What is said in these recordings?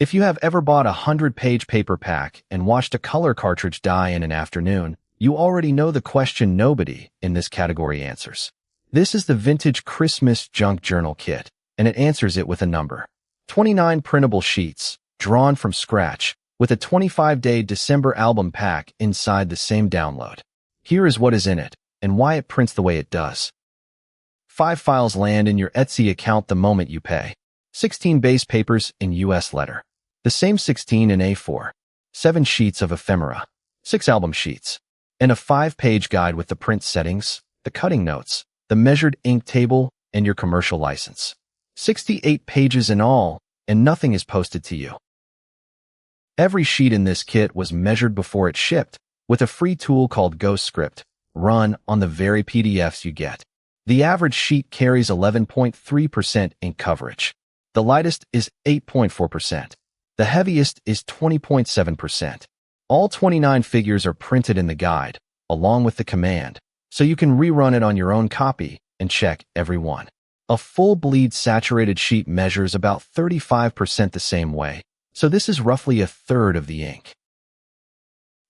If you have ever bought a 100-page paper pack and watched a color cartridge die in an afternoon, you already know the question nobody in this category answers. This is the vintage Christmas junk journal kit, and it answers it with a number. 29 printable sheets, drawn from scratch, with a 25-day December album pack inside the same download. Here is what is in it, and why it prints the way it does. 5 files land in your Etsy account the moment you pay. 16 base papers in US letter. The same 16 in A4. 7 sheets of ephemera. 6 album sheets. And a 5-page guide with the print settings, the cutting notes, the measured ink table, and your commercial license. 68 pages in all, and nothing is posted to you. Every sheet in this kit was measured before it shipped, with a free tool called Ghostscript, run on the very PDFs you get. The average sheet carries 11.3% ink coverage. The lightest is 8.4%. The heaviest is 20.7%. All 29 figures are printed in the guide, along with the command, so you can rerun it on your own copy and check every one. A full bleed saturated sheet measures about 35% the same way, so this is roughly a third of the ink.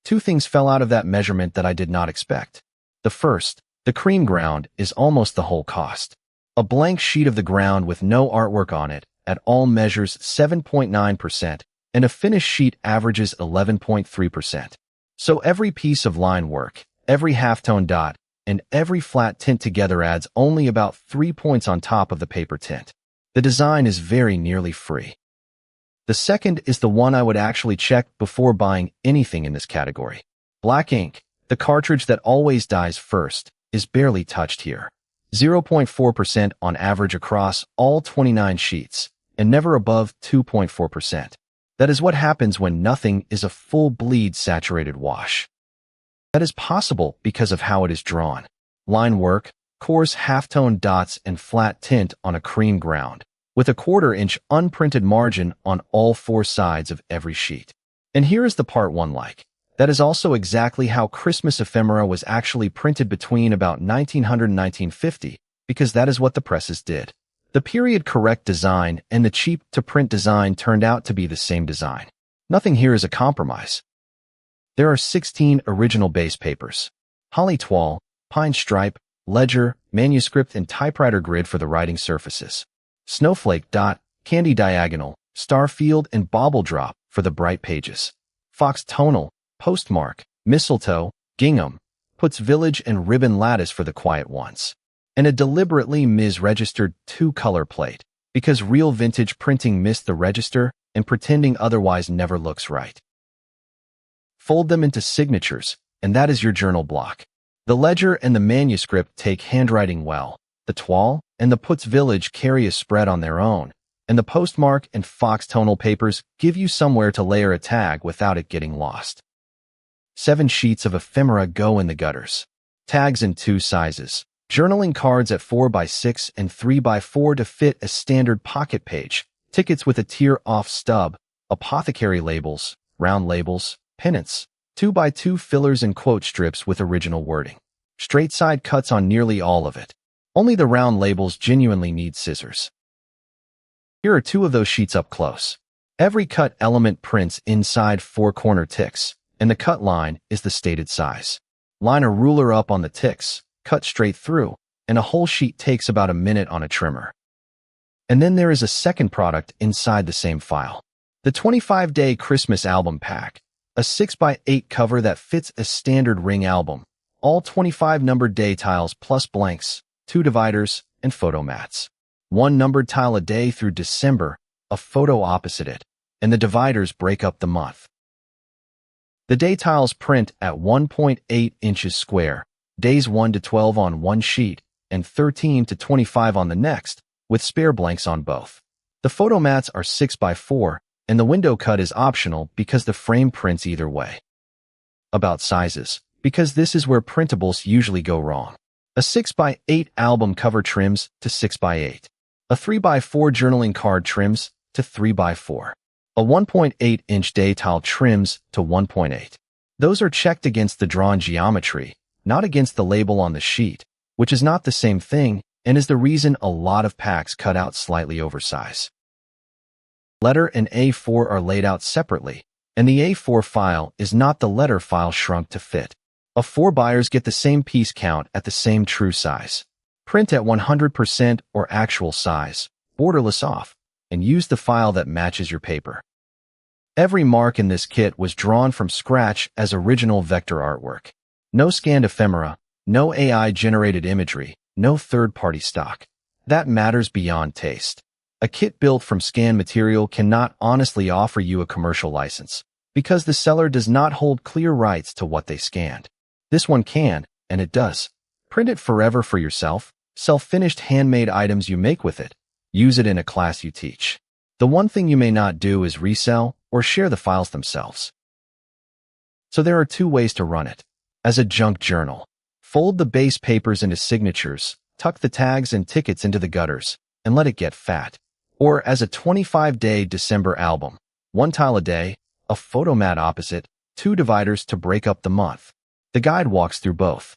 2 things fell out of that measurement that I did not expect. The first, the cream ground, is almost the whole cost. A blank sheet of the ground with no artwork on it at all measures 7.9%, and a finished sheet averages 11.3%. So every piece of line work, every halftone dot, and every flat tint together adds only about 3 points on top of the paper tint. The design is very nearly free. The second is the one I would actually check before buying anything in this category. Black ink, the cartridge that always dies first, is barely touched here. 0.4% on average across all 29 sheets, and never above 2.4%. That is what happens when nothing is a full bleed saturated wash. That is possible because of how it is drawn. Line work, coarse halftone dots and flat tint on a cream ground, with a 1/4-inch unprinted margin on all 4 sides of every sheet. And here is the part one like. That is also exactly how Christmas ephemera was actually printed between about 1900 and 1950, because that is what the presses did. The period-correct design and the cheap-to-print design turned out to be the same design. Nothing here is a compromise. There are 16 original base papers. Holly toile, pine stripe, ledger, manuscript, and typewriter grid for the writing surfaces. Snowflake dot, candy diagonal, star field, and bauble drop for the bright pages. Fox tonal, postmark, mistletoe, gingham, puts village, and ribbon lattice for the quiet ones. And a deliberately misregistered 2-color plate, because real vintage printing missed the register and pretending otherwise never looks right. Fold them into signatures, and that is your journal block. The ledger and the manuscript take handwriting well. The toile and the puts village carry a spread on their own, and the postmark and fox tonal papers give you somewhere to layer a tag without it getting lost. 7 sheets of ephemera go in the gutters. Tags in 2 sizes. Journaling cards at 4x6 and 3x4 to fit a standard pocket page, tickets with a tear-off stub, apothecary labels, round labels, pennants, 2x2 fillers and quote strips with original wording. Straight side cuts on nearly all of it. Only the round labels genuinely need scissors. Here are 2 of those sheets up close. Every cut element prints inside 4 corner ticks, and the cut line is the stated size. Line a ruler up on the ticks, cut straight through, and a whole sheet takes about a minute on a trimmer. And then there is a second product inside the same file. The 25-day Christmas album pack, a 6x8 cover that fits a standard ring album, all 25 numbered day tiles plus blanks, 2 dividers, and photo mats. 1 numbered tile a day through December, a photo opposite it, and the dividers break up the month. The day tiles print at 1.8 inches square, days 1 to 12 on one sheet, and 13 to 25 on the next, with spare blanks on both. The photo mats are 6x4, and the window cut is optional because the frame prints either way. About sizes, because this is where printables usually go wrong. A 6x8 album cover trims to 6x8. A 3x4 journaling card trims to 3x4. A 1.8-inch day tile trims to 1.8. Those are checked against the drawn geometry, not against the label on the sheet, which is not the same thing and is the reason a lot of packs cut out slightly oversized. Letter and A4 are laid out separately, and the A4 file is not the letter file shrunk to fit. A4 buyers get the same piece count at the same true size. Print at 100% or actual size, borderless off, and use the file that matches your paper. Every mark in this kit was drawn from scratch as original vector artwork. No scanned ephemera, no AI-generated imagery, no third-party stock. That matters beyond taste. A kit built from scanned material cannot honestly offer you a commercial license, because the seller does not hold clear rights to what they scanned. This one can, and it does. Print it forever for yourself, sell finished handmade items you make with it, use it in a class you teach. The one thing you may not do is resell or share the files themselves. So there are two ways to run it. As a junk journal, fold the base papers into signatures, tuck the tags and tickets into the gutters, and let it get fat. Or as a 25-day December album, 1 tile a day, a photo mat opposite, 2 dividers to break up the month. The guide walks through both.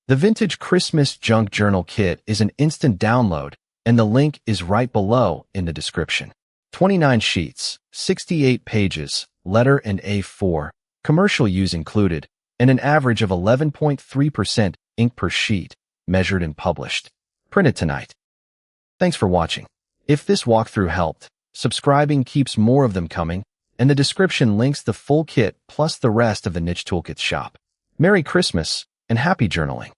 The Vintage Christmas Junk Journal Kit is an instant download, and the link is right below in the description. 29 sheets, 68 pages, letter and A4, commercial use included, and an average of 11.3% ink per sheet, measured and published. Printed tonight. Thanks for watching. If this walkthrough helped, subscribing keeps more of them coming, and the description links the full kit plus the rest of the Niche Toolkits shop. Merry Christmas and happy journaling!